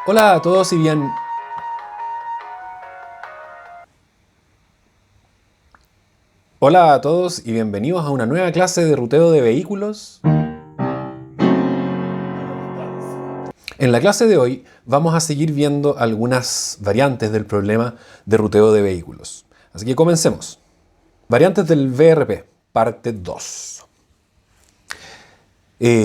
Hola a todos y bien... Hola a todos y bienvenidos a una nueva clase de ruteo de vehículos. En la clase de hoy vamos a seguir viendo algunas variantes del problema de ruteo de vehículos. Así que comencemos. Variantes del VRP, parte 2.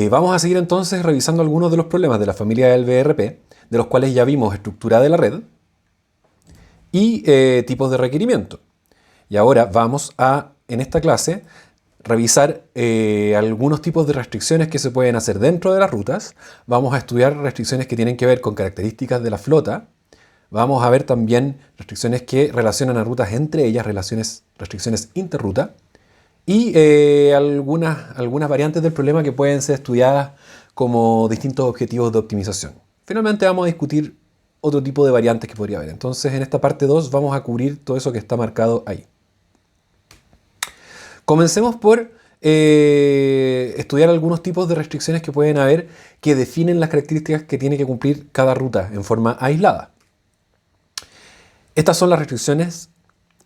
Vamos a seguir entonces revisando algunos de los problemas de la familia del VRP, de los cuales ya vimos estructura de la red y tipos de requerimiento. Y ahora vamos a, en esta clase, revisar algunos tipos de restricciones que se pueden hacer dentro de las rutas. Vamos a estudiar restricciones que tienen que ver con características de la flota. Vamos a ver también restricciones que relacionan a rutas entre ellas, restricciones interruta. Y algunas variantes del problema que pueden ser estudiadas como distintos objetivos de optimización. Finalmente vamos a discutir otro tipo de variantes que podría haber. Entonces en esta parte 2 vamos a cubrir todo eso que está marcado ahí. Comencemos por estudiar algunos tipos de restricciones que pueden haber que definen las características que tiene que cumplir cada ruta en forma aislada. Estas son las restricciones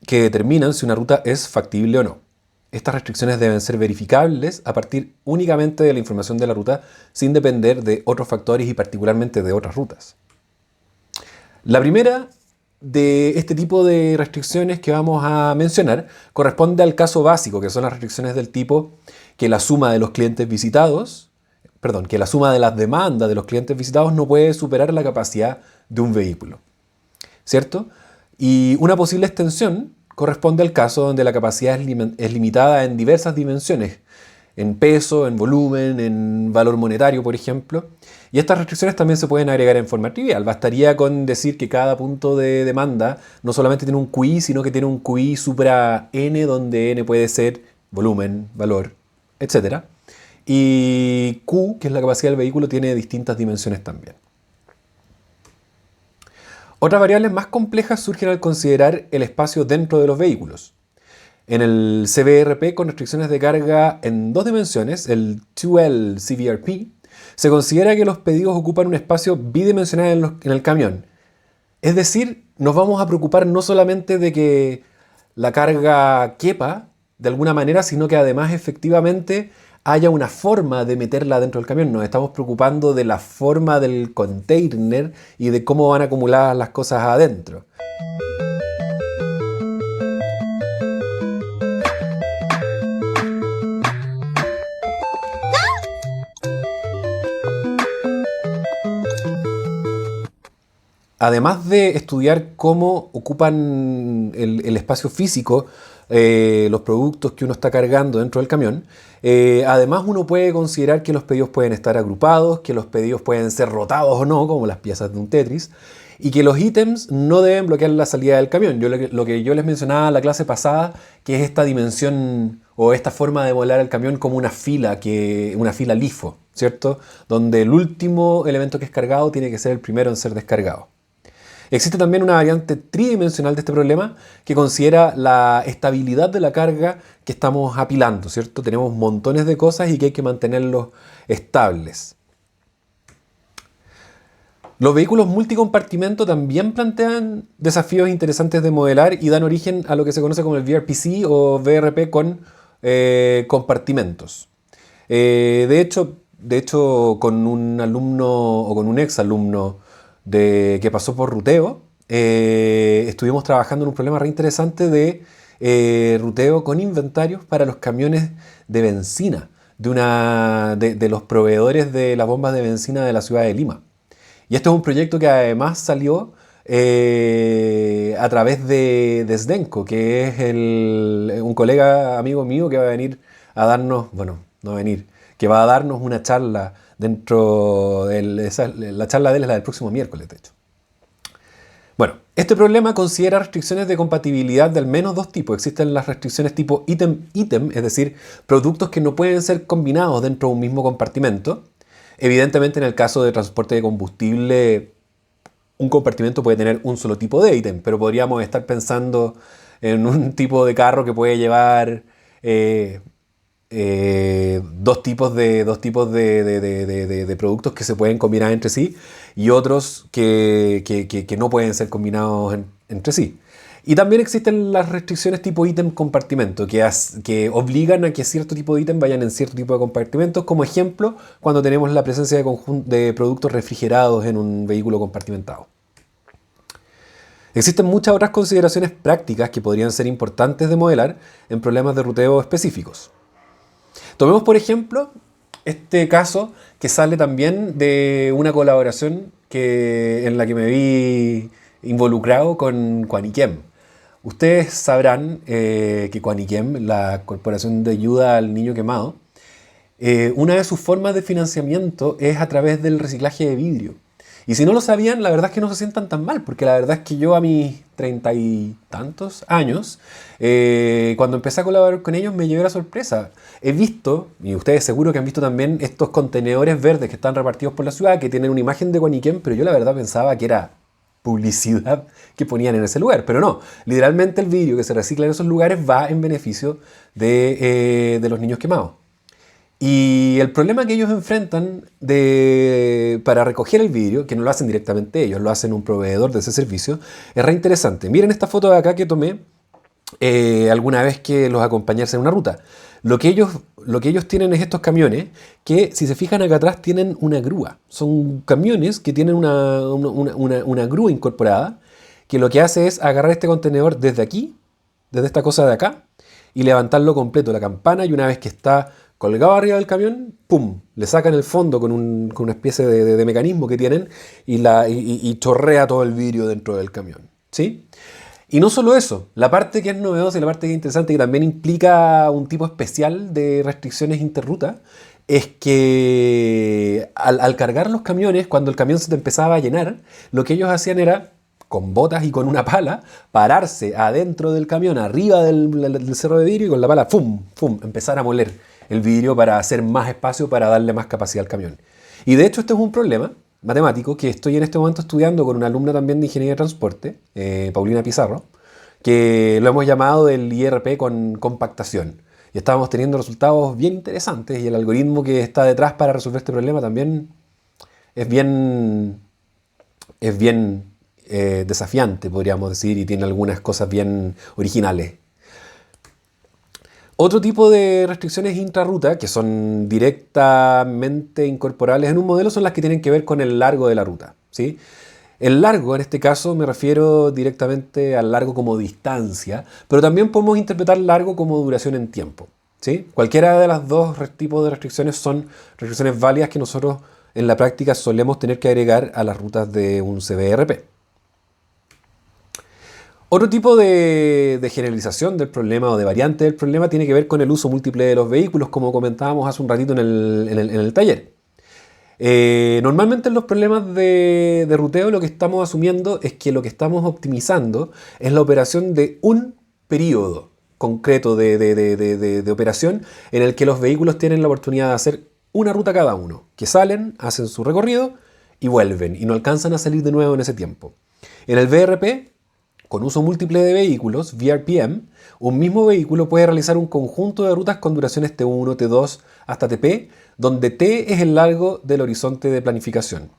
que determinan si una ruta es factible o no. Estas restricciones deben ser verificables a partir únicamente de la información de la ruta sin depender de otros factores y particularmente de otras rutas. La primera de este tipo de restricciones que vamos a mencionar corresponde al caso básico, que son las restricciones del tipo que la suma de los clientes visitados, que la suma de las demandas de los clientes visitados no puede superar la capacidad de un vehículo, ¿cierto? Y una posible extensión corresponde al caso donde la capacidad es limitada en diversas dimensiones, en peso, en volumen, en valor monetario, por ejemplo. Y estas restricciones también se pueden agregar en forma trivial. Bastaría con decir que cada punto de demanda no solamente tiene un QI, sino que tiene un QI supra n, donde n puede ser volumen, valor, etc. Y Q, que es la capacidad del vehículo, tiene distintas dimensiones también. Otras variables más complejas surgen al considerar el espacio dentro de los vehículos. En el CVRP con restricciones de carga en dos dimensiones, el 2L CVRP, se considera que los pedidos ocupan un espacio bidimensional en el camión. Es decir, nos vamos a preocupar no solamente de que la carga quepa de alguna manera, sino que además efectivamente haya una forma de meterla dentro del camión. Nos estamos preocupando de la forma del container y de cómo van acumuladas las cosas adentro. Además de estudiar cómo ocupan el espacio físico los productos que uno está cargando dentro del camión, además uno puede considerar que los pedidos pueden estar agrupados, que los pedidos pueden ser rotados o no, como las piezas de un Tetris, y que los ítems no deben bloquear la salida del camión. Lo que yo les mencionaba en la clase pasada, que es esta dimensión o esta forma de volar el camión como una fila LIFO, ¿cierto? Donde el último elemento que es cargado tiene que ser el primero en ser descargado. Existe también una variante tridimensional de este problema que considera la estabilidad de la carga que estamos apilando, ¿cierto? Tenemos montones de cosas y que hay que mantenerlos estables. Los vehículos multicompartimento también plantean desafíos interesantes de modelar y dan origen a lo que se conoce como el VRPC o VRP con compartimentos. De hecho, con un alumno o con un ex alumno que pasó por ruteo, estuvimos trabajando en un problema re interesante de ruteo con inventarios para los camiones de benzina de los proveedores de las bombas de benzina de la ciudad de Lima. Y este es un proyecto que además salió a través de Sdenko, que es un colega amigo mío que va a venir a darnos, que va a darnos una charla dentro de la charla de él es la del próximo miércoles, de hecho. Bueno, este problema considera restricciones de compatibilidad de al menos dos tipos. Existen las restricciones tipo ítem-ítem, es decir, productos que no pueden ser combinados dentro de un mismo compartimento. Evidentemente, en el caso de transporte de combustible, un compartimento puede tener un solo tipo de ítem, pero podríamos estar pensando en un tipo de carro que puede llevar dos tipos de productos que se pueden combinar entre sí y otros que no pueden ser combinados entre sí. Y también existen las restricciones tipo ítem compartimento, que obligan a que cierto tipo de ítem vayan en cierto tipo de compartimentos. Como ejemplo, cuando tenemos la presencia de productos refrigerados en un vehículo compartimentado. Existen muchas otras consideraciones prácticas que podrían ser importantes de modelar en problemas de ruteo específicos. Tomemos, por ejemplo, este caso que sale también de una colaboración en la que me vi involucrado con Quaniquem. Ustedes sabrán que Quaniquem, la Corporación de Ayuda al Niño Quemado, una de sus formas de financiamiento es a través del reciclaje de vidrio. Y si no lo sabían, la verdad es que no se sientan tan mal, porque la verdad es que yo a mis 30 y tantos años, cuando empecé a colaborar con ellos, me llevé la sorpresa. He visto, y ustedes seguro que han visto también, estos contenedores verdes que están repartidos por la ciudad, que tienen una imagen de Quaniquem, pero yo la verdad pensaba que era publicidad que ponían en ese lugar. Pero no, literalmente el vidrio que se recicla en esos lugares va en beneficio de los niños quemados. Y el problema que ellos enfrentan para recoger el vidrio, que no lo hacen directamente ellos, lo hacen un proveedor de ese servicio, es re interesante. Miren esta foto de acá que tomé alguna vez que los acompañé en una ruta. Lo que ellos tienen es estos camiones que, si se fijan acá atrás, tienen una grúa. Son camiones que tienen una grúa incorporada, que lo que hace es agarrar este contenedor desde aquí, desde esta cosa de acá, y levantarlo completo, la campana, y una vez que está colgado arriba del camión, ¡pum!, le sacan el fondo con una especie de mecanismo que tienen y chorrea todo el vidrio dentro del camión, ¿sí? Y no solo eso, la parte que es novedosa y la parte que es interesante, que también implica un tipo especial de restricciones interruta, es que al cargar los camiones, cuando el camión se te empezaba a llenar, lo que ellos hacían era, con botas y con una pala, pararse adentro del camión, arriba del cerro de vidrio, y con la pala, ¡fum!, ¡fum!, empezar a moler el vidrio para hacer más espacio, para darle más capacidad al camión. Y de hecho este es un problema matemático que estoy en este momento estudiando con una alumna también de Ingeniería de Transporte, Paulina Pizarro, que lo hemos llamado el IRP con compactación. Y estábamos teniendo resultados bien interesantes, y el algoritmo que está detrás para resolver este problema también es bien desafiante, podríamos decir, y tiene algunas cosas bien originales. Otro tipo de restricciones intrarruta, que son directamente incorporables en un modelo, son las que tienen que ver con el largo de la ruta, ¿sí? El largo, en este caso, me refiero directamente al largo como distancia, pero también podemos interpretar largo como duración en tiempo, ¿sí? Cualquiera de los dos tipos de restricciones son restricciones válidas que nosotros en la práctica solemos tener que agregar a las rutas de un CBRP. Otro tipo de generalización del problema o de variante del problema tiene que ver con el uso múltiple de los vehículos, como comentábamos hace un ratito en el taller. Normalmente en los problemas de ruteo lo que estamos asumiendo es que lo que estamos optimizando es la operación de un periodo concreto de operación en el que los vehículos tienen la oportunidad de hacer una ruta cada uno, que salen, hacen su recorrido y vuelven, y no alcanzan a salir de nuevo en ese tiempo. En el VRP, con uso múltiple de vehículos, VRPM, un mismo vehículo puede realizar un conjunto de rutas con duraciones T1, T2 hasta TP, donde T es el largo del horizonte de planificación.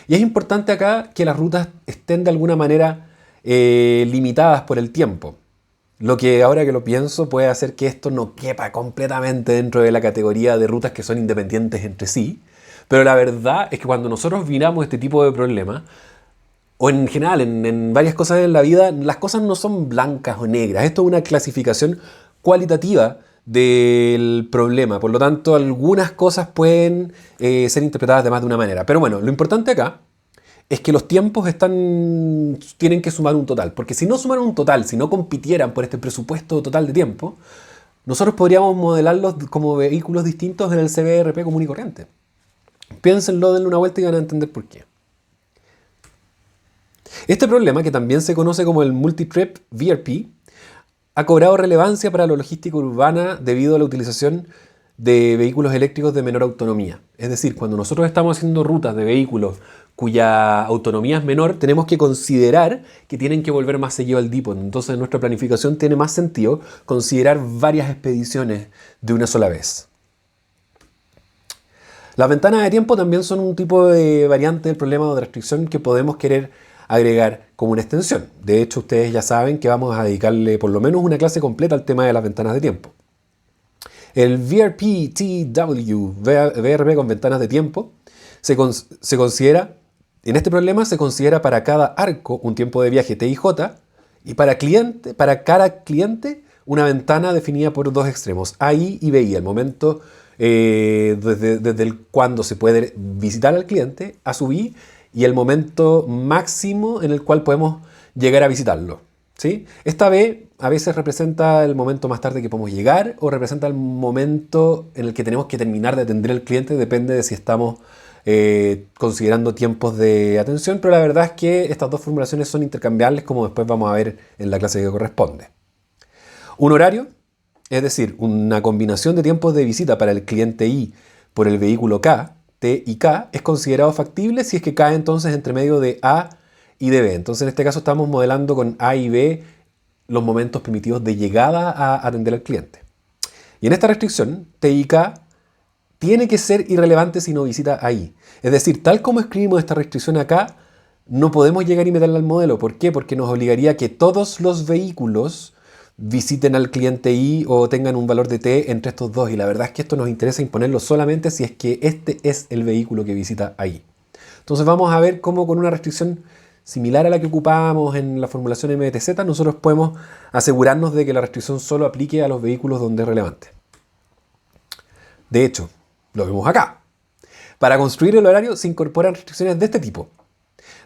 Y es importante acá que las rutas estén de alguna manera limitadas por el tiempo. Lo que, ahora que lo pienso, puede hacer que esto no quepa completamente dentro de la categoría de rutas que son independientes entre sí. Pero la verdad es que cuando nosotros miramos este tipo de problemas, o en general, en varias cosas en la vida, las cosas no son blancas o negras. Esto es una clasificación cualitativa del problema. Por lo tanto, algunas cosas pueden ser interpretadas de más de una manera. Pero bueno, lo importante acá es que los tiempos tienen que sumar un total. Porque si no sumaran un total, si no compitieran por este presupuesto total de tiempo, nosotros podríamos modelarlos como vehículos distintos en el CBRP común y corriente. Piénsenlo, denle una vuelta y van a entender por qué. Este problema, que también se conoce como el Multi-Trip VRP, ha cobrado relevancia para la logística urbana debido a la utilización de vehículos eléctricos de menor autonomía. Es decir, cuando nosotros estamos haciendo rutas de vehículos cuya autonomía es menor, tenemos que considerar que tienen que volver más seguido al depot. Entonces, en nuestra planificación tiene más sentido considerar varias expediciones de una sola vez. Las ventanas de tiempo también son un tipo de variante del problema o de restricción que podemos querer agregar como una extensión. De hecho, ustedes ya saben que vamos a dedicarle por lo menos una clase completa al tema de las ventanas de tiempo. El VRP-TW, VRP con ventanas de tiempo, se considera, en este problema se considera para cada arco un tiempo de viaje T y J, y para cada cliente una ventana definida por dos extremos, AI y BI, el momento desde el cuando se puede visitar al cliente a su BI y el momento máximo en el cual podemos llegar a visitarlo. ¿Sí? Esta B a veces representa el momento más tarde que podemos llegar o representa el momento en el que tenemos que terminar de atender al cliente, depende de si estamos considerando tiempos de atención, pero la verdad es que estas dos formulaciones son intercambiables, como después vamos a ver en la clase que corresponde. Un horario, es decir, una combinación de tiempos de visita para el cliente I por el vehículo K, T y K, es considerado factible si es que cae entonces entre medio de A y de B. Entonces en este caso estamos modelando con A y B los momentos primitivos de llegada a atender al cliente. Y en esta restricción, T y K tiene que ser irrelevante si no visita ahí. Es decir, tal como escribimos esta restricción acá, no podemos llegar y meterla al modelo. ¿Por qué? Porque nos obligaría a que todos los vehículos visiten al cliente I o tengan un valor de T entre estos dos. Y la verdad es que esto nos interesa imponerlo solamente si es que este es el vehículo que visita ahí. Entonces vamos a ver cómo con una restricción similar a la que ocupábamos en la formulación MTZ, nosotros podemos asegurarnos de que la restricción solo aplique a los vehículos donde es relevante. De hecho, lo vemos acá. Para construir el horario se incorporan restricciones de este tipo.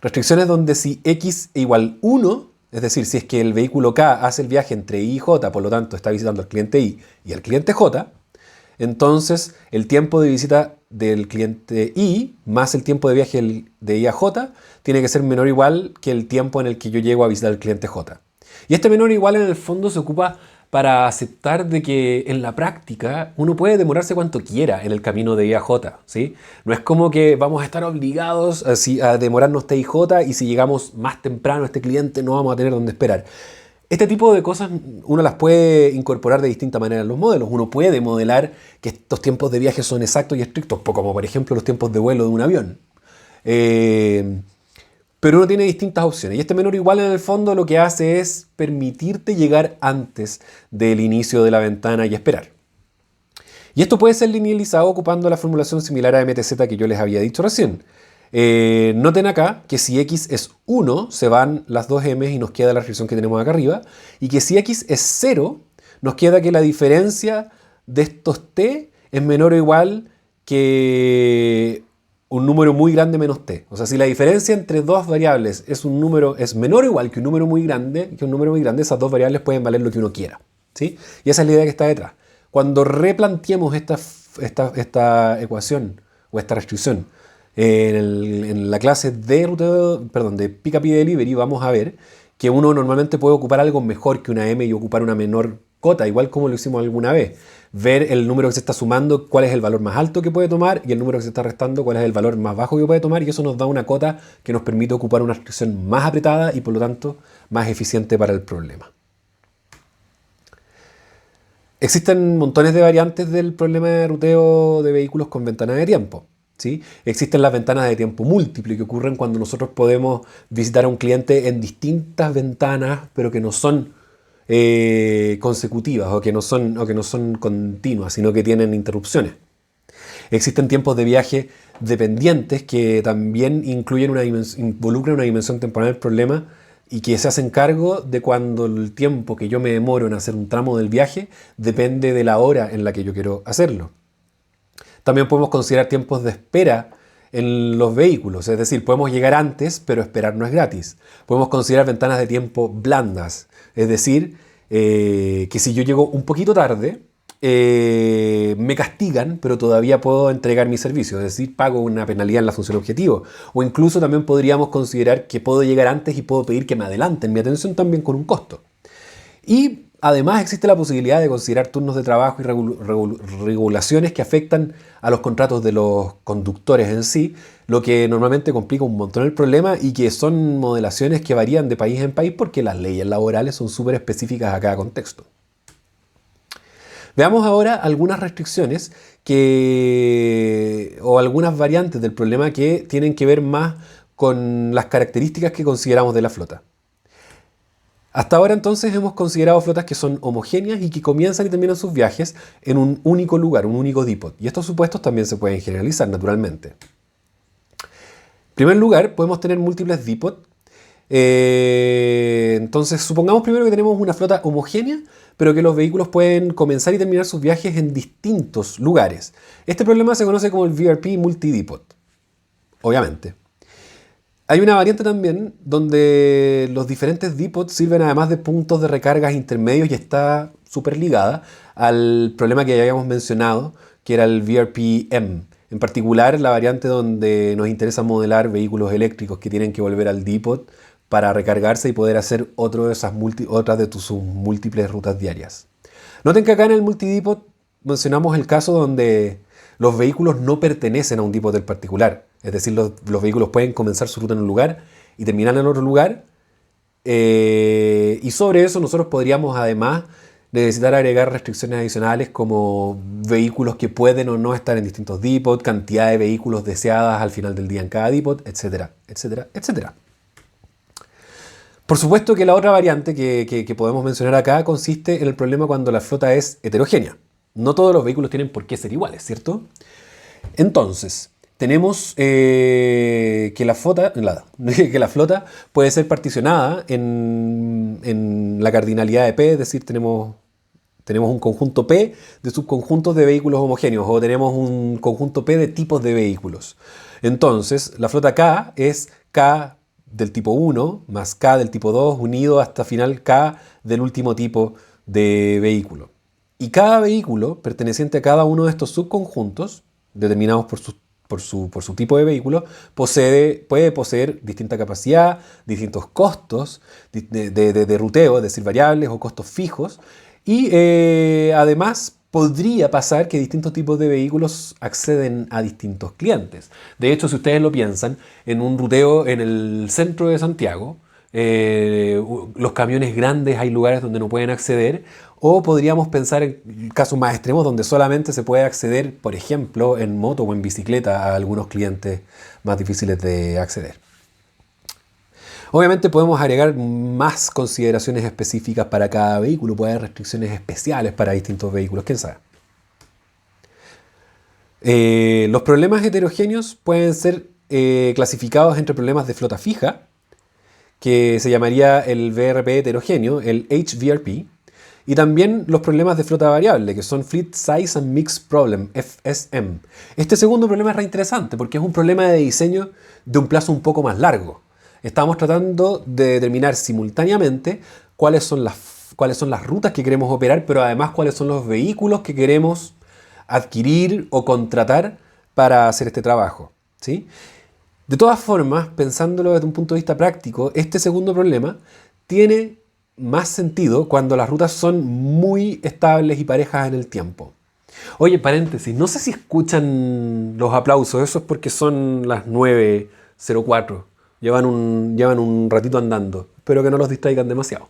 Restricciones donde si X es igual 1, es decir, si es que el vehículo K hace el viaje entre I y J, por lo tanto está visitando al cliente I y al cliente J, entonces el tiempo de visita del cliente I más el tiempo de viaje de I a J tiene que ser menor o igual que el tiempo en el que yo llego a visitar al cliente J. Y este menor o igual en el fondo se ocupa para aceptar de que en la práctica uno puede demorarse cuanto quiera en el camino de I a J, ¿sí? No es como que vamos a estar obligados a demorarnos T y J y si llegamos más temprano a este cliente no vamos a tener dónde esperar. Este tipo de cosas uno las puede incorporar de distinta manera en los modelos. Uno puede modelar que estos tiempos de viaje son exactos y estrictos, como por ejemplo los tiempos de vuelo de un avión. Pero uno tiene distintas opciones. Y este menor igual en el fondo lo que hace es permitirte llegar antes del inicio de la ventana y esperar. Y esto puede ser linealizado ocupando la formulación similar a MTZ que yo les había dicho recién. Noten acá que si X es 1, se van las dos M y nos queda la restricción que tenemos acá arriba. Y que si X es 0, nos queda que la diferencia de estos T es menor o igual que un número muy grande menos T. O sea, si la diferencia entre dos variables es menor o igual que un número muy grande, esas dos variables pueden valer lo que uno quiera, ¿sí? Y esa es la idea que está detrás. Cuando replanteemos esta ecuación o esta restricción en la clase de Pickup y Delivery, vamos a ver que uno normalmente puede ocupar algo mejor que una M y ocupar una menor cota, igual como lo hicimos alguna vez. Ver el número que se está sumando, cuál es el valor más alto que puede tomar, y el número que se está restando, cuál es el valor más bajo que puede tomar, y eso nos da una cota que nos permite ocupar una restricción más apretada y por lo tanto más eficiente para el problema. Existen montones de variantes del problema de ruteo de vehículos con ventanas de tiempo, ¿sí? Existen las ventanas de tiempo múltiple que ocurren cuando nosotros podemos visitar a un cliente en distintas ventanas, pero que no son consecutivas o que no son continuas, sino que tienen interrupciones. Existen tiempos de viaje dependientes que también involucran una dimensión temporal del problema y que se hacen cargo de cuando el tiempo que yo me demoro en hacer un tramo del viaje depende de la hora en la que yo quiero hacerlo. También podemos considerar tiempos de espera en los vehículos, es decir, podemos llegar antes, pero esperar no es gratis. Podemos considerar ventanas de tiempo blandas, es decir, que si yo llego un poquito tarde, me castigan, pero todavía puedo entregar mi servicio, es decir, pago una penalidad en la función objetivo. O incluso también podríamos considerar que puedo llegar antes y puedo pedir que me adelanten mi atención también con un costo. Y Además, existe la posibilidad de considerar turnos de trabajo y regulaciones que afectan a los contratos de los conductores en sí, lo que normalmente complica un montón el problema y que son modelaciones que varían de país en país porque las leyes laborales son súper específicas a cada contexto. Veamos ahora algunas restricciones o algunas variantes del problema que tienen que ver más con las características que consideramos de la flota. Hasta ahora entonces hemos considerado flotas que son homogéneas y que comienzan y terminan sus viajes en un único lugar, un único depot. Y estos supuestos también se pueden generalizar naturalmente. En primer lugar, podemos tener múltiples depots. Entonces, supongamos primero que tenemos una flota homogénea, pero que los vehículos pueden comenzar y terminar sus viajes en distintos lugares. Este problema se conoce como el VRP multidepot, obviamente. Hay una variante también donde los diferentes depots sirven además de puntos de recargas intermedios y está súper ligada al problema que ya habíamos mencionado, que era el VRP-M. En particular, la variante donde nos interesa modelar vehículos eléctricos que tienen que volver al depot para recargarse y poder hacer otras de sus múltiples rutas diarias. Noten que acá en el multidepot mencionamos el caso donde los vehículos no pertenecen a un depot del particular. Es decir, los vehículos pueden comenzar su ruta en un lugar y terminar en otro lugar. Y sobre eso nosotros podríamos además necesitar agregar restricciones adicionales como vehículos que pueden o no estar en distintos depots, cantidad de vehículos deseadas al final del día en cada depot, etcétera, etcétera, etcétera. Por supuesto que la otra variante que podemos mencionar acá consiste en el problema cuando la flota es heterogénea. No todos los vehículos tienen por qué ser iguales, ¿cierto? Entonces, tenemos que la flota puede ser particionada en la cardinalidad de P, es decir, tenemos un conjunto P de subconjuntos de vehículos homogéneos o tenemos un conjunto P de tipos de vehículos. Entonces, la flota K es K del tipo 1 más K del tipo 2 unido hasta final K del último tipo de vehículo. Y cada vehículo perteneciente a cada uno de estos subconjuntos, determinados por su tipo de vehículo, puede poseer distinta capacidad, distintos costos de ruteo, es decir, variables o costos fijos. Y además podría pasar que distintos tipos de vehículos acceden a distintos clientes. De hecho, si ustedes lo piensan, en un ruteo en el centro de Santiago, los camiones grandes hay lugares donde no pueden acceder, o podríamos pensar en casos más extremos donde solamente se puede acceder, por ejemplo, en moto o en bicicleta a algunos clientes más difíciles de acceder. Obviamente podemos agregar más consideraciones específicas para cada vehículo, puede haber restricciones especiales para distintos vehículos, quién sabe. Los problemas heterogéneos pueden ser clasificados entre problemas de flota fija, que se llamaría el VRP heterogéneo, el HVRP, y también los problemas de flota variable, que son Fleet Size and Mix Problem, FSM. Este segundo problema es reinteresante porque es un problema de diseño de un plazo un poco más largo. Estamos tratando de determinar simultáneamente cuáles son las rutas que queremos operar, pero además cuáles son los vehículos que queremos adquirir o contratar para hacer este trabajo, ¿sí? De todas formas, pensándolo desde un punto de vista práctico, este segundo problema tiene más sentido cuando las rutas son muy estables y parejas en el tiempo. Oye, paréntesis, no sé si escuchan los aplausos, eso es porque son las 9:04. Llevan un ratito andando. Espero que no los distraigan demasiado.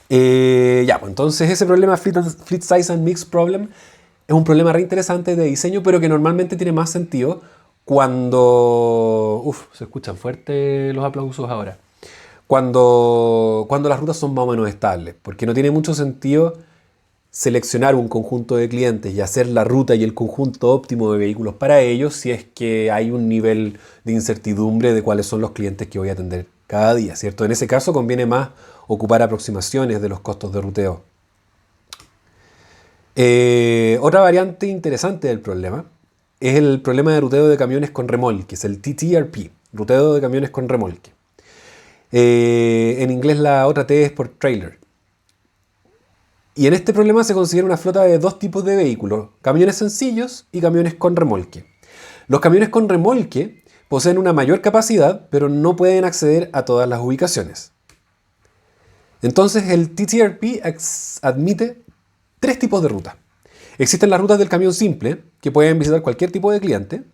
Pues entonces ese problema Fleet Size and Mix Problem es un problema reinteresante de diseño, pero que normalmente tiene más sentido cuando... se escuchan fuertes los aplausos ahora. Cuando las rutas son más o menos estables, porque no tiene mucho sentido seleccionar un conjunto de clientes y hacer la ruta y el conjunto óptimo de vehículos para ellos si es que hay un nivel de incertidumbre de cuáles son los clientes que voy a atender cada día, ¿cierto? En ese caso conviene más ocupar aproximaciones de los costos de ruteo. Otra variante interesante del problema es el problema de ruteo de camiones con remolque, es el TTRP, ruteo de camiones con remolque. En inglés la otra T es por trailer. Y en este problema se considera una flota de dos tipos de vehículos, camiones sencillos y camiones con remolque. Los camiones con remolque poseen una mayor capacidad, pero no pueden acceder a todas las ubicaciones. Entonces el TTRP admite tres tipos de rutas. Existen las rutas del camión simple, que pueden visitar cualquier tipo de cliente.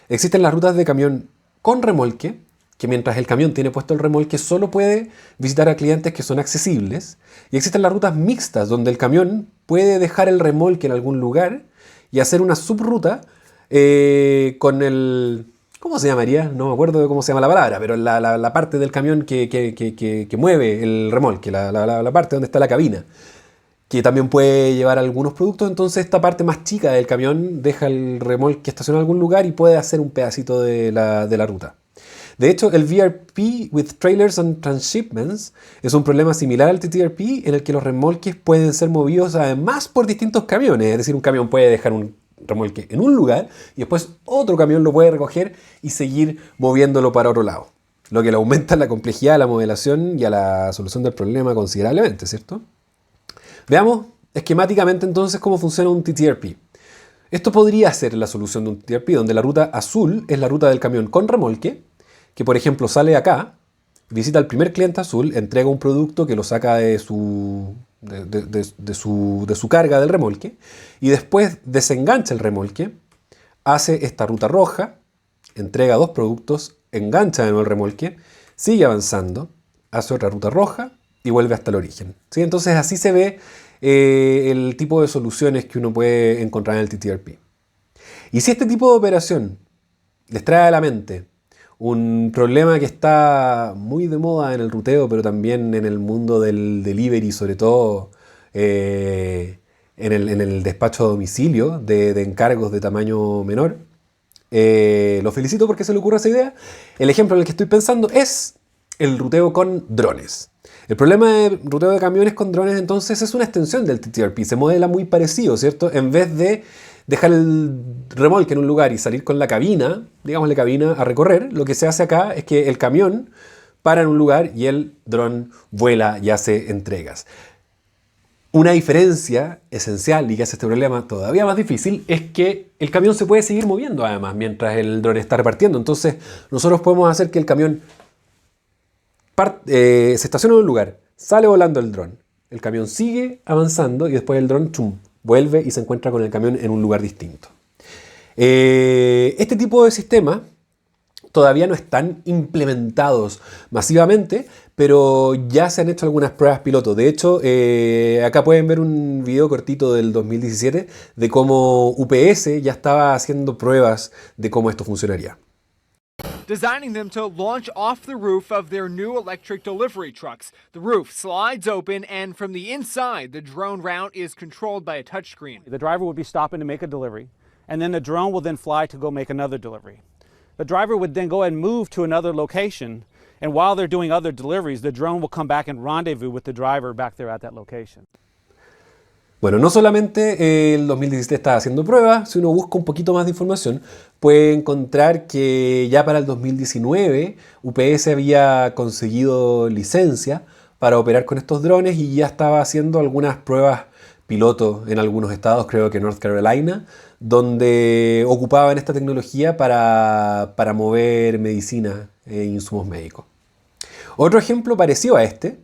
Existen las rutas de camión con remolque, que mientras el camión tiene puesto el remolque solo puede visitar a clientes que son accesibles. Y existen las rutas mixtas, donde el camión puede dejar el remolque en algún lugar y hacer una subruta con el... ¿Cómo se llamaría? No me acuerdo de cómo se llama la palabra, pero la parte del camión que mueve el remolque, la parte donde está la cabina, que también puede llevar algunos productos. Entonces esta parte más chica del camión deja el remolque estacionado en algún lugar y puede hacer un pedacito de la ruta. De hecho, el VRP with Trailers and Transshipments es un problema similar al TTRP, en el que los remolques pueden ser movidos además por distintos camiones. Es decir, un camión puede dejar un remolque en un lugar y después otro camión lo puede recoger y seguir moviéndolo para otro lado. Lo que le aumenta la complejidad a la modelación y a la solución del problema considerablemente, ¿cierto? Veamos esquemáticamente entonces cómo funciona un TTRP. Esto podría ser la solución de un TTRP, donde la ruta azul es la ruta del camión con remolque, que por ejemplo sale acá, visita al primer cliente azul, entrega un producto que lo saca de su carga del remolque y después desengancha el remolque, hace esta ruta roja, entrega dos productos, engancha de nuevo el remolque, sigue avanzando, hace otra ruta roja y vuelve hasta el origen. ¿Sí? Entonces así se ve el tipo de soluciones que uno puede encontrar en el TTRP. Y si este tipo de operación les trae a la mente un problema que está muy de moda en el ruteo, pero también en el mundo del delivery, sobre todo en el despacho a domicilio de encargos de tamaño menor, lo felicito porque se le ocurre esa idea. El ejemplo en el que estoy pensando es el ruteo con drones. El problema de ruteo de camiones con drones entonces es una extensión del TTRP, se modela muy parecido, ¿cierto? En vez de dejar el remolque en un lugar y salir con la cabina, digamos la cabina, a recorrer, lo que se hace acá es que el camión para en un lugar y el dron vuela y hace entregas. Una diferencia esencial y que hace este problema todavía más difícil es que el camión se puede seguir moviendo además mientras el dron está repartiendo. Entonces nosotros podemos hacer que el camión se estaciona en un lugar, sale volando el dron, el camión sigue avanzando y después el dron vuelve y se encuentra con el camión en un lugar distinto. Este tipo de sistemas todavía no están implementados masivamente, pero ya se han hecho algunas pruebas piloto. De hecho, acá pueden ver un video cortito del 2017 de cómo UPS ya estaba haciendo pruebas de cómo esto funcionaría. Designing them to launch off the roof of their new electric delivery trucks. The roof slides open, and from the inside, the drone route is controlled by a touchscreen. The driver would be stopping to make a delivery, and then the drone will then fly to go make another delivery. The driver would then go ahead and move to another location, and while they're doing other deliveries, the drone will come back and rendezvous with the driver back there at that location. Bueno, no solamente el 2017 estaba haciendo pruebas, si uno busca un poquito más de información, puede encontrar que ya para el 2019 UPS había conseguido licencia para operar con estos drones y ya estaba haciendo algunas pruebas piloto en algunos estados, creo que North Carolina, donde ocupaban esta tecnología para mover medicina e insumos médicos. Otro ejemplo parecido a este,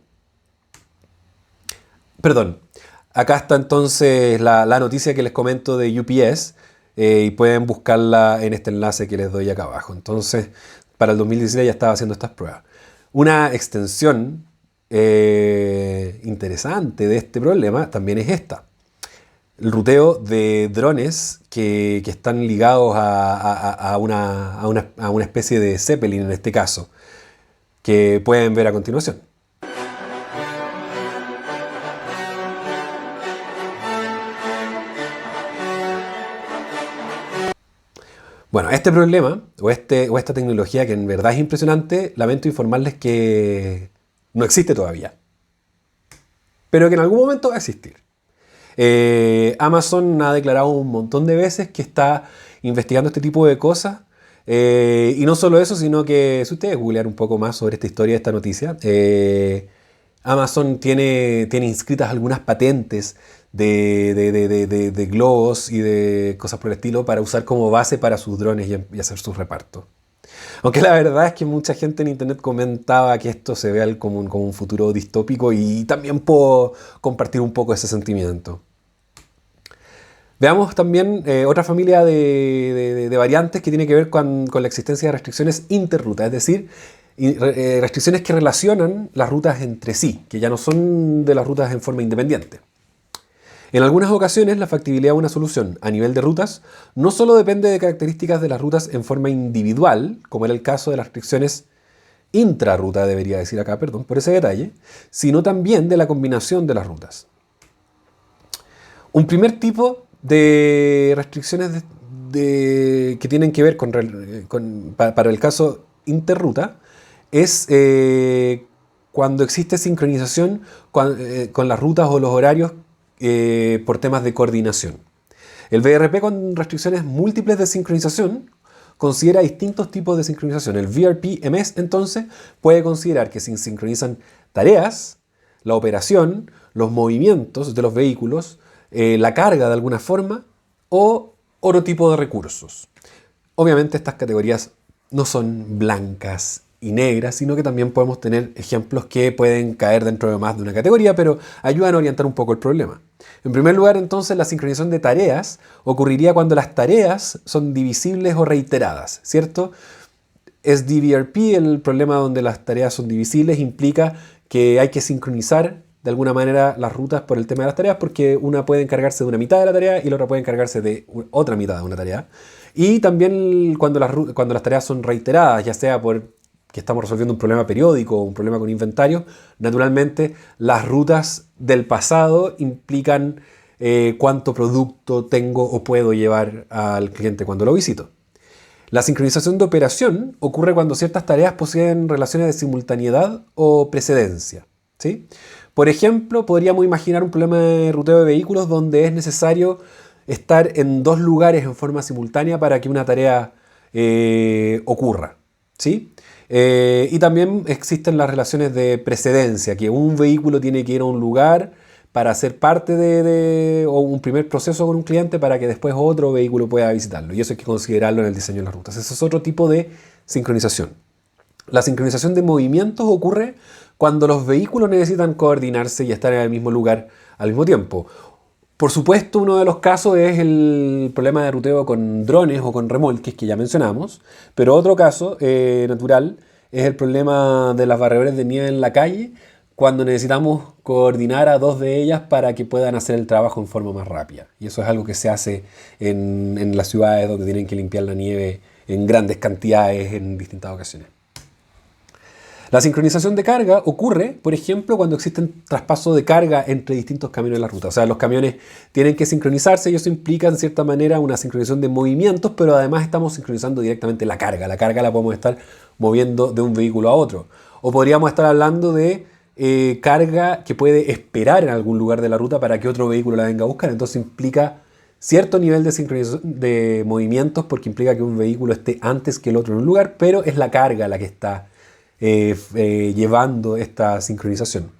acá está entonces la noticia que les comento de UPS y pueden buscarla en este enlace que les doy acá abajo. Entonces, para el 2017 ya estaba haciendo estas pruebas. Una extensión interesante de este problema también es esta. El ruteo de drones que están ligados a una especie de Zeppelin en este caso, que pueden ver a continuación. Bueno, este problema o esta tecnología que en verdad es impresionante, lamento informarles que no existe todavía, pero que en algún momento va a existir. Amazon ha declarado un montón de veces que está investigando este tipo de cosas y no solo eso, sino que si ustedes googlean un poco más sobre esta historia, esta noticia, Amazon tiene inscritas algunas patentes de globos y de cosas por el estilo para usar como base para sus drones y hacer sus repartos. Aunque la verdad es que mucha gente en internet comentaba que esto se vea como un futuro distópico y también puedo compartir un poco ese sentimiento. Veamos también otra familia de variantes que tiene que ver con la existencia de restricciones interruta, es decir, restricciones que relacionan las rutas entre sí, que ya no son de las rutas en forma independiente. En algunas ocasiones, la factibilidad de una solución a nivel de rutas no solo depende de características de las rutas en forma individual, como era el caso de las restricciones intrarruta, debería decir acá, perdón por ese detalle, sino también de la combinación de las rutas. Un primer tipo de restricciones que tienen que ver para el caso interruta es cuando existe sincronización con las rutas o los horarios por temas de coordinación. El VRP con restricciones múltiples de sincronización considera distintos tipos de sincronización. El VRP-MS entonces puede considerar que se sincronizan tareas, la operación, los movimientos de los vehículos, la carga de alguna forma o otro tipo de recursos. Obviamente estas categorías no son blancas y negras, sino que también podemos tener ejemplos que pueden caer dentro de más de una categoría, pero ayudan a orientar un poco el problema. En primer lugar, entonces, la sincronización de tareas ocurriría cuando las tareas son divisibles o reiteradas, ¿cierto? Es DVRP, el problema donde las tareas son divisibles, implica que hay que sincronizar de alguna manera las rutas por el tema de las tareas, porque una puede encargarse de una mitad de la tarea y la otra puede encargarse de otra mitad de una tarea. Y también cuando las tareas son reiteradas, ya sea por que estamos resolviendo un problema periódico o un problema con inventario, naturalmente las rutas del pasado implican cuánto producto tengo o puedo llevar al cliente cuando lo visito. La sincronización de operación ocurre cuando ciertas tareas poseen relaciones de simultaneidad o precedencia, ¿sí? Por ejemplo, podríamos imaginar un problema de ruteo de vehículos donde es necesario estar en dos lugares en forma simultánea para que una tarea ocurra, ¿sí? Y también existen las relaciones de precedencia, que un vehículo tiene que ir a un lugar para ser parte o un primer proceso con un cliente para que después otro vehículo pueda visitarlo. Y eso hay que considerarlo en el diseño de las rutas. Ese es otro tipo de sincronización. La sincronización de movimientos ocurre cuando los vehículos necesitan coordinarse y estar en el mismo lugar al mismo tiempo. Por supuesto, uno de los casos es el problema de ruteo con drones o con remolques que ya mencionamos, pero otro caso natural es el problema de las barreras de nieve en la calle, cuando necesitamos coordinar a dos de ellas para que puedan hacer el trabajo en forma más rápida. Y eso es algo que se hace en las ciudades donde tienen que limpiar la nieve en grandes cantidades en distintas ocasiones. La sincronización de carga ocurre, por ejemplo, cuando existen traspasos de carga entre distintos camiones de la ruta. O sea, los camiones tienen que sincronizarse y eso implica, en cierta manera, una sincronización de movimientos, pero además estamos sincronizando directamente la carga. La carga la podemos estar moviendo de un vehículo a otro. O podríamos estar hablando de carga que puede esperar en algún lugar de la ruta para que otro vehículo la venga a buscar. Entonces implica cierto nivel de sincronización de movimientos porque implica que un vehículo esté antes que el otro en un lugar, pero es la carga la que está llevando esta sincronización.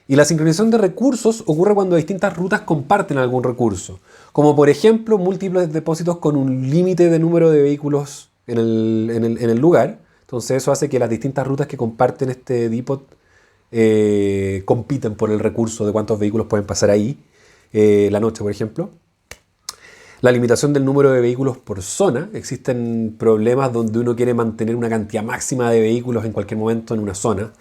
Y la sincronización de recursos ocurre cuando distintas rutas comparten algún recurso, como por ejemplo múltiples depósitos con un límite de número de vehículos en el lugar. Entonces eso hace que las distintas rutas que comparten este depot compiten por el recurso de cuántos vehículos pueden pasar ahí la noche, por ejemplo. La limitación del número de vehículos por zona. Existen problemas donde uno quiere mantener una cantidad máxima de vehículos en cualquier momento en una zona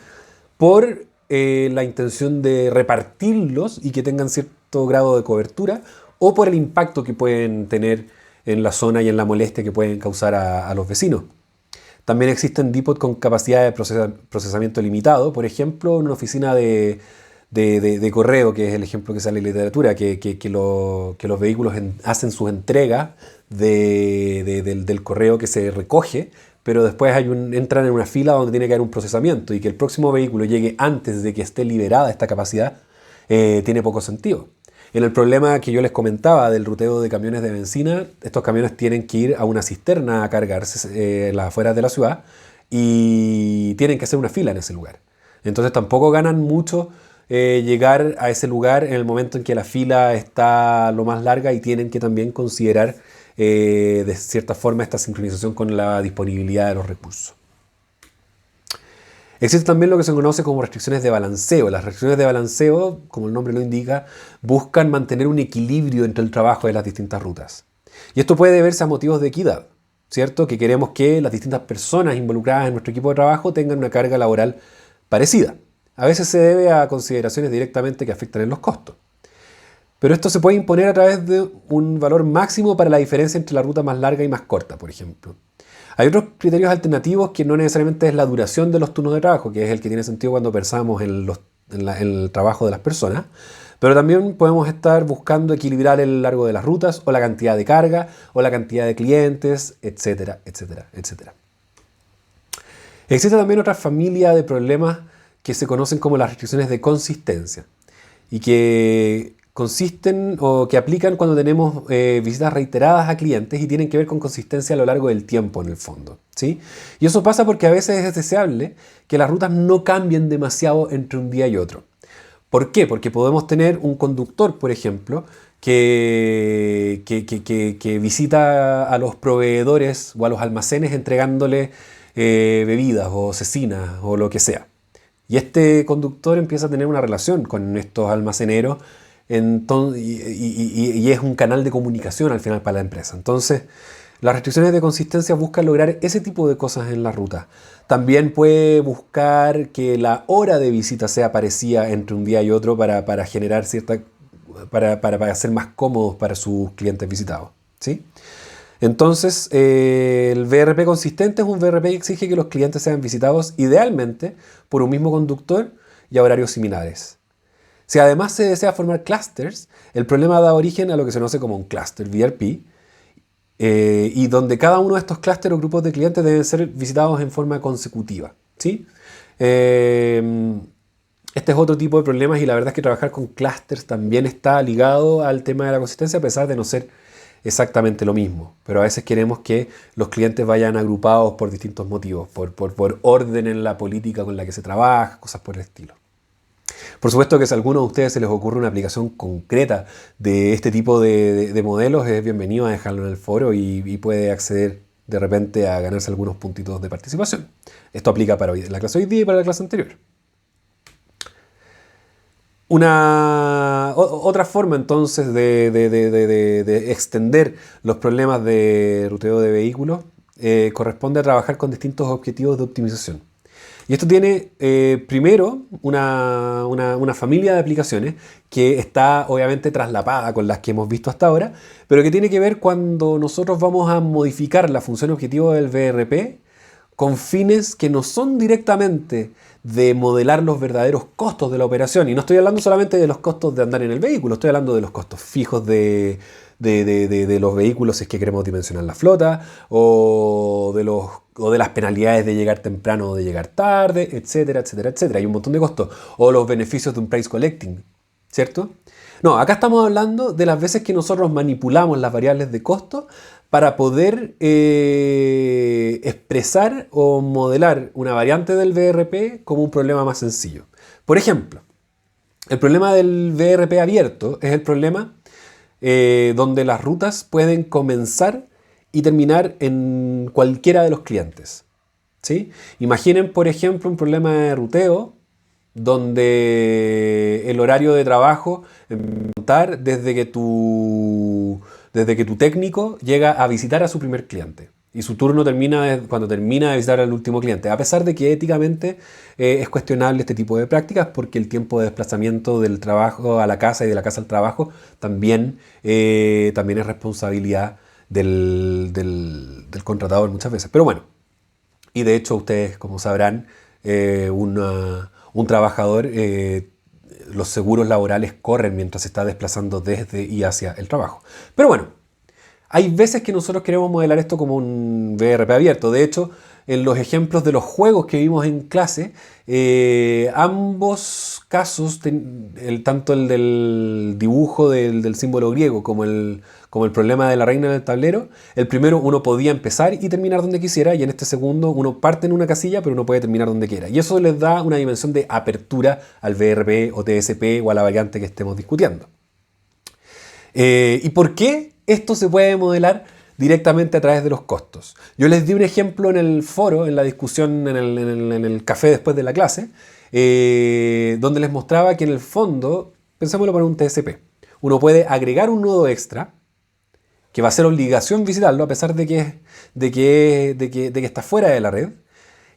por la intención de repartirlos y que tengan cierto grado de cobertura o por el impacto que pueden tener en la zona y en la molestia que pueden causar a los vecinos. También existen depots con capacidad de procesamiento limitado. Por ejemplo, en una oficina de correo, que es el ejemplo que sale en literatura, que los vehículos hacen sus entregas del correo que se recoge, pero después entran en una fila donde tiene que haber un procesamiento y que el próximo vehículo llegue antes de que esté liberada esta capacidad, tiene poco sentido. En el problema que yo les comentaba del ruteo de camiones de benzina, estos camiones tienen que ir a una cisterna a cargarse en las afueras de la ciudad y tienen que hacer una fila en ese lugar. Entonces tampoco ganan mucho llegar a ese lugar en el momento en que la fila está lo más larga y tienen que también considerar de cierta forma esta sincronización con la disponibilidad de los recursos. Existe también lo que se conoce como restricciones de balanceo. Las restricciones de balanceo, como el nombre lo indica, buscan mantener un equilibrio entre el trabajo de las distintas rutas. Y esto puede deberse a motivos de equidad, ¿cierto? Que queremos que las distintas personas involucradas en nuestro equipo de trabajo tengan una carga laboral parecida. A veces se debe a consideraciones directamente que afectan en los costos. Pero esto se puede imponer a través de un valor máximo para la diferencia entre la ruta más larga y más corta, por ejemplo. Hay otros criterios alternativos que no necesariamente es la duración de los turnos de trabajo, que es el que tiene sentido cuando pensamos en el trabajo de las personas, pero también podemos estar buscando equilibrar el largo de las rutas, o la cantidad de carga, o la cantidad de clientes, etcétera, etcétera, etcétera. Existe también otra familia de problemas que se conocen como las restricciones de consistencia, y que consisten o que aplican cuando tenemos visitas reiteradas a clientes y tienen que ver con consistencia a lo largo del tiempo en el fondo, ¿sí? Y eso pasa porque a veces es deseable que las rutas no cambien demasiado entre un día y otro. ¿Por qué? Porque podemos tener un conductor, por ejemplo, que visita a los proveedores o a los almacenes entregándole bebidas o cecinas o lo que sea. Y este conductor empieza a tener una relación con estos almaceneros y es un canal de comunicación al final para la empresa. Entonces, las restricciones de consistencia buscan lograr ese tipo de cosas en la ruta. También puede buscar que la hora de visita sea parecida entre un día y otro para generar para ser más cómodos para sus clientes visitados, ¿sí? Entonces, el VRP consistente es un VRP que exige que los clientes sean visitados idealmente por un mismo conductor y a horarios similares. Si además se desea formar clusters, el problema da origen a lo que se conoce como un cluster VRP, y donde cada uno de estos clústeres o grupos de clientes deben ser visitados en forma consecutiva, ¿sí? Este es otro tipo de problemas, y la verdad es que trabajar con clusters también está ligado al tema de la consistencia, a pesar de no ser exactamente lo mismo. Pero a veces queremos que los clientes vayan agrupados por distintos motivos, por orden en la política con la que se trabaja, cosas por el estilo. Por supuesto que si a alguno de ustedes se les ocurre una aplicación concreta de este tipo de modelos, es bienvenido a dejarlo en el foro y puede acceder de repente a ganarse algunos puntitos de participación. Esto aplica para la clase hoy día y para la clase anterior. Otra forma entonces de extender los problemas de ruteo de vehículos corresponde a trabajar con distintos objetivos de optimización. Y esto tiene primero una familia de aplicaciones que está obviamente traslapada con las que hemos visto hasta ahora, pero que tiene que ver cuando nosotros vamos a modificar la función objetivo del VRP con fines que no son directamente de modelar los verdaderos costos de la operación. Y no estoy hablando solamente de los costos de andar en el vehículo, estoy hablando de los costos fijos de los vehículos si es que queremos dimensionar la flota, o de las penalidades de llegar temprano o de llegar tarde, etcétera, etcétera, etcétera. Hay un montón de costos. O los beneficios de un price collecting, ¿cierto? No, acá estamos hablando de las veces que nosotros manipulamos las variables de costo para poder expresar o modelar una variante del VRP como un problema más sencillo. Por ejemplo, el problema del VRP abierto es el problema donde las rutas pueden comenzar y terminar en cualquiera de los clientes, ¿sí? Imaginen, por ejemplo, un problema de ruteo donde el horario de trabajo empieza desde que tu técnico llega a visitar a su primer cliente y su turno termina cuando termina de visitar al último cliente, a pesar de que éticamente es cuestionable este tipo de prácticas, porque el tiempo de desplazamiento del trabajo a la casa y de la casa al trabajo también es responsabilidad del contratador muchas veces. Pero bueno, y de hecho ustedes, como sabrán, un trabajador, los seguros laborales corren mientras se está desplazando desde y hacia el trabajo. Pero bueno, hay veces que nosotros queremos modelar esto como un VRP abierto. De hecho, en los ejemplos de los juegos que vimos en clase, ambos casos, tanto el del dibujo del símbolo griego como el problema de la reina en el tablero, el primero uno podía empezar y terminar donde quisiera, y en este segundo uno parte en una casilla pero uno puede terminar donde quiera. Y eso les da una dimensión de apertura al VRP o TSP o a la variante que estemos discutiendo. ¿Y por qué esto se puede modelar directamente a través de los costos. Yo les di un ejemplo en el foro, en la discusión, en el café después de la clase, donde les mostraba que en el fondo, pensémoslo para un TSP, uno puede agregar un nodo extra, que va a ser obligación visitarlo a pesar de que está fuera de la red.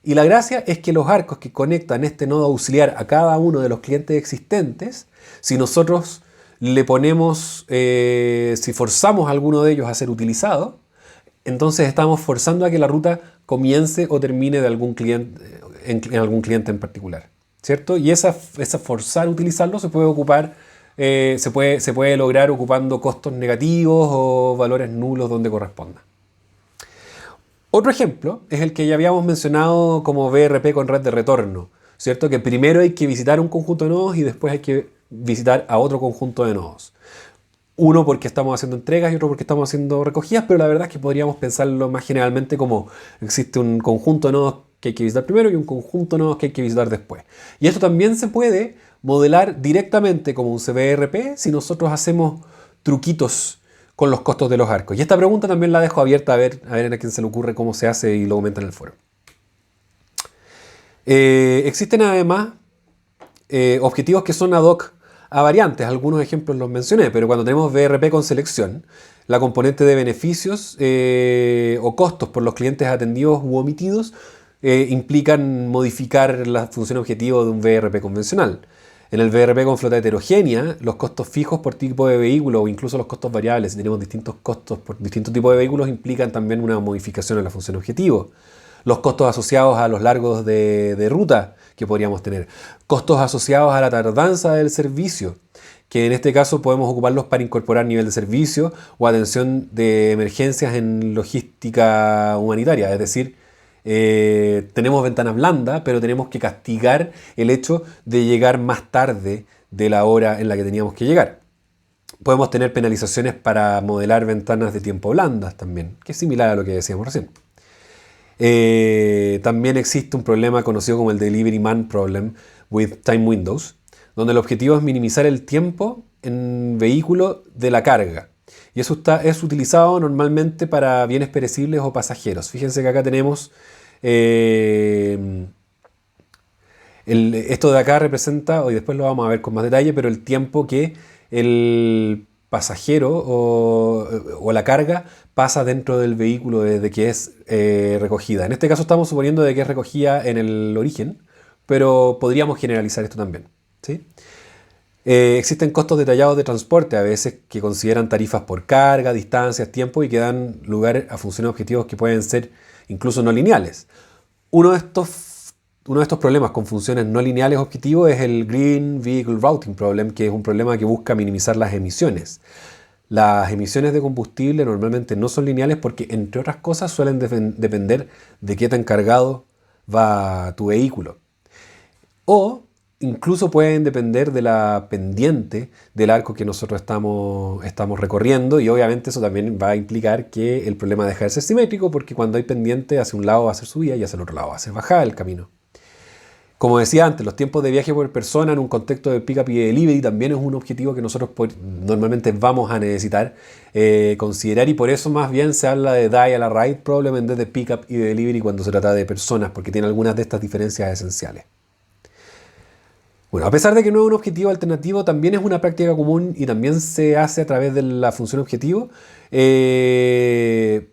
Y la gracia es que los arcos que conectan este nodo auxiliar a cada uno de los clientes existentes, si nosotros le ponemos, si forzamos a alguno de ellos a ser utilizado, entonces estamos forzando a que la ruta comience o termine de algún cliente, en algún cliente en particular, ¿cierto? Y esa forzar a utilizarlo se puede ocupar, se puede lograr ocupando costos negativos o valores nulos donde corresponda. Otro ejemplo es el que ya habíamos mencionado como VRP con red de retorno, ¿cierto? Que primero hay que visitar un conjunto de nodos y después hay que visitar a otro conjunto de nodos. Uno porque estamos haciendo entregas y otro porque estamos haciendo recogidas, pero la verdad es que podríamos pensarlo más generalmente como existe un conjunto de nodos que hay que visitar primero y un conjunto de nodos que hay que visitar después. Y esto también se puede modelar directamente como un CVRP si nosotros hacemos truquitos con los costos de los arcos. Y esta pregunta también la dejo abierta a ver a quién se le ocurre cómo se hace y lo comenta en el foro. Existen además objetivos que son ad hoc a variantes. Algunos ejemplos los mencioné, pero cuando tenemos VRP con selección, la componente de beneficios o costos por los clientes atendidos u omitidos implican modificar la función objetivo de un VRP convencional. En el VRP con flota heterogénea, los costos fijos por tipo de vehículo o incluso los costos variables, si tenemos distintos costos por distintos tipos de vehículos, implican también una modificación en la función objetivo. Los costos asociados a los largos de ruta que podríamos tener. Costos asociados a la tardanza del servicio, que en este caso podemos ocuparlos para incorporar nivel de servicio o atención de emergencias en logística humanitaria. Es decir, tenemos ventanas blandas, pero tenemos que castigar el hecho de llegar más tarde de la hora en la que teníamos que llegar. Podemos tener penalizaciones para modelar ventanas de tiempo blandas también, que es similar a lo que decíamos recién. También existe un problema conocido como el Delivery Man Problem with Time Windows, donde el objetivo es minimizar el tiempo en vehículo de la carga. Y eso es utilizado normalmente para bienes perecibles o pasajeros. Fíjense que acá tenemos esto de acá representa, y después lo vamos a ver con más detalle, pero el tiempo que el pasajero o la carga pasa dentro del vehículo desde que es recogida. En este caso estamos suponiendo de que es recogida en el origen, pero podríamos generalizar esto también, ¿sí? Existen costos detallados de transporte a veces que consideran tarifas por carga, distancias, tiempo y que dan lugar a funciones objetivos que pueden ser incluso no lineales. Uno de estos problemas con funciones no lineales objetivos es el Green Vehicle Routing Problem, que es un problema que busca minimizar las emisiones. Las emisiones de combustible normalmente no son lineales porque, entre otras cosas, suelen depender de qué tan cargado va tu vehículo. O incluso pueden depender de la pendiente del arco que nosotros estamos recorriendo, y obviamente eso también va a implicar que el problema deja de ser simétrico porque cuando hay pendiente hacia un lado va a ser subida y hacia el otro lado va a ser bajada el camino. Como decía antes, los tiempos de viaje por persona en un contexto de pick-up y delivery también es un objetivo que nosotros normalmente vamos a necesitar considerar, y por eso más bien se habla de die-a-la-ride problem en vez de pick-up y de delivery cuando se trata de personas, porque tiene algunas de estas diferencias esenciales. Bueno, a pesar de que no es un objetivo alternativo, también es una práctica común y también se hace a través de la función objetivo. Esta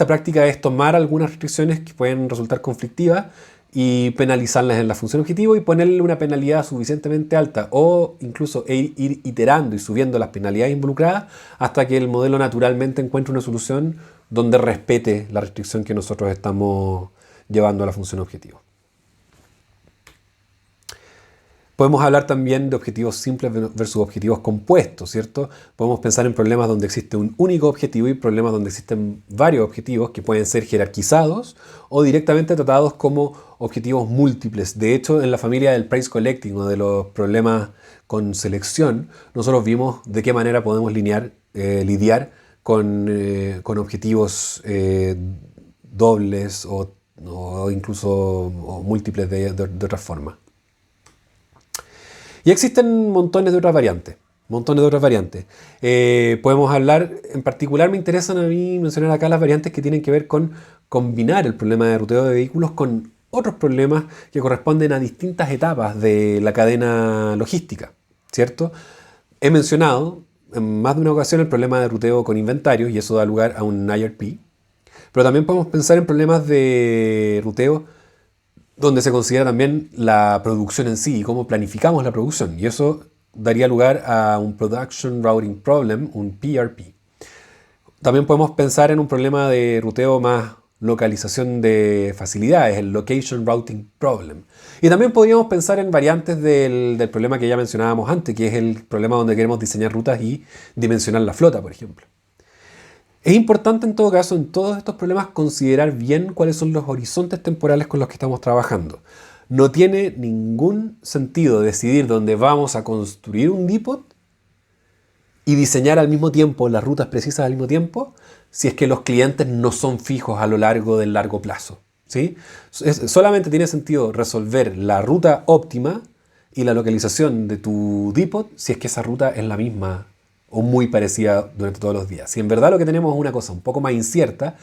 práctica es tomar algunas restricciones que pueden resultar conflictivas y penalizarlas en la función objetivo y ponerle una penalidad suficientemente alta o incluso ir iterando y subiendo las penalidades involucradas hasta que el modelo naturalmente encuentre una solución donde respete la restricción que nosotros estamos llevando a la función objetivo. Podemos hablar también de objetivos simples versus objetivos compuestos, ¿cierto? Podemos pensar en problemas donde existe un único objetivo y problemas donde existen varios objetivos que pueden ser jerarquizados o directamente tratados como objetivos múltiples. De hecho, en la familia del price collecting o de los problemas con selección, nosotros vimos de qué manera podemos lidiar con objetivos dobles o incluso múltiples de otra forma. Y existen montones de otras variantes. Montones de otras variantes. Podemos hablar, en particular me interesan a mí mencionar acá las variantes que tienen que ver con combinar el problema de ruteo de vehículos con otros problemas que corresponden a distintas etapas de la cadena logística, ¿cierto? He mencionado en más de una ocasión el problema de ruteo con inventarios y eso da lugar a un IRP, pero también podemos pensar en problemas de ruteo donde se considera también la producción en sí y cómo planificamos la producción, y eso daría lugar a un Production Routing Problem, un PRP. También podemos pensar en un problema de ruteo más localización de facilidades, el Location Routing Problem. Y también podríamos pensar en variantes del problema que ya mencionábamos antes, que es el problema donde queremos diseñar rutas y dimensionar la flota, por ejemplo. Es importante en todo caso, en todos estos problemas, considerar bien cuáles son los horizontes temporales con los que estamos trabajando. No tiene ningún sentido decidir dónde vamos a construir un depot y diseñar al mismo tiempo las rutas precisas al mismo tiempo si es que los clientes no son fijos a lo largo del largo plazo, ¿sí? Solamente tiene sentido resolver la ruta óptima y la localización de tu depot si es que esa ruta es la misma o muy parecida durante todos los días. Si en verdad lo que tenemos es una cosa un poco más incierta,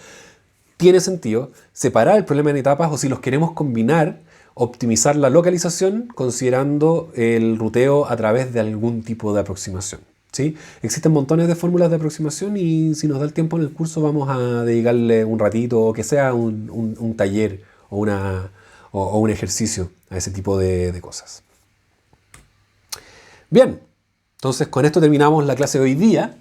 tiene sentido separar el problema en etapas, o si los queremos combinar, optimizar la localización considerando el ruteo a través de algún tipo de aproximación, ¿sí? Existen montones de fórmulas de aproximación y si nos da el tiempo en el curso vamos a dedicarle un ratito o que sea un taller o un ejercicio a ese tipo de cosas. Bien, entonces con esto terminamos la clase de hoy día.